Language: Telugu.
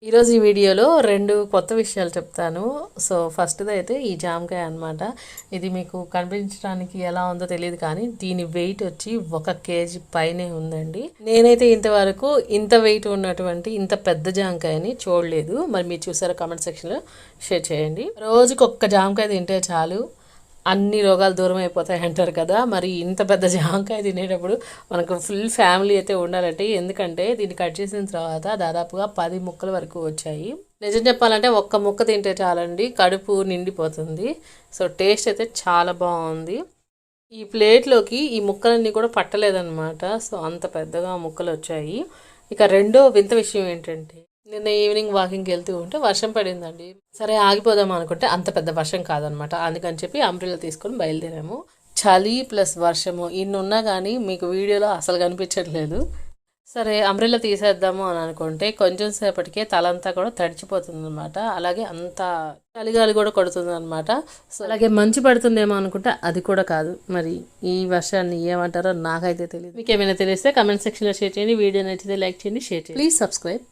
ఈరోజు ఈ వీడియోలో 2 కొత్త విషయాలు చెప్తాను. సో ఫస్ట్‌ది అయితే ఈ జామకాయ అన్నమాట. ఇది మీకు కనిపించడానికి ఎలా ఉందో తెలియదు కానీ దీని వెయిట్ వచ్చి 1 కేజీ పైనే ఉందండి. నేనైతే ఇంతవరకు ఇంత వెయిట్ ఉన్నటువంటి ఇంత పెద్ద జామకాయని చూడలేదు. మరి మీరు చూసారా? కామెంట్ సెక్షన్‌లో షేర్ చేయండి. రోజుకి ఒక్క జామకాయ తింటే చాలు అన్ని రోగాలు దూరం అయిపోతాయి అంటారు కదా. మరి ఇంత పెద్ద జామకాయ తినేటప్పుడు మనకు ఫుల్ ఫ్యామిలీ అయితే ఉండాలంటే, ఎందుకంటే దీన్ని కట్ చేసిన తర్వాత దాదాపుగా 10 ముక్కల వరకు వచ్చాయి. నిజం చెప్పాలంటే ఒక్క ముక్క తింటే చాలండి, కడుపు నిండిపోతుంది. సో టేస్ట్ అయితే చాలా బాగుంది. ఈ ప్లేట్లోకి ఈ ముక్కలన్నీ కూడా పట్టలేదన్నమాట. సో అంత పెద్దగా ముక్కలు వచ్చాయి. ఇక రెండో వింత విషయం ఏంటంటే, నిన్న ఈవినింగ్ వాకింగ్కి వెళ్తూ ఉంటే వర్షం పడిందండి. సరే ఆగిపోదాం అనుకుంటే అంత పెద్ద వర్షం కాదనమాట. అందుకని చెప్పి అంబ్రెల్లా తీసుకొని బయలుదేరాము. చలి ప్లస్ వర్షము ఇన్ని ఉన్నా కానీ మీకు వీడియోలో అసలు కనిపించట్లేదు. సరే అంబ్రెల్లా తీసేద్దాము అని అనుకుంటే కొంచెం సేపటికే తలంతా కూడా తడిచిపోతుంది అనమాట. అలాగే అంత చలిగాలి కూడా కొడుతుంది అనమాట. సో అలాగే మంచు పడుతుందేమో అనుకుంటే అది కూడా కాదు. మరి ఈ వర్షాన్ని ఏమంటారో నాకైతే తెలియదు. మీకు ఏమైనా తెలిస్తే కమెంట్ సెక్షన్లో షేర్ చేయండి. వీడియో నచ్చితే లైక్ చేయండి, షేర్ చేయండి. Please subscribe.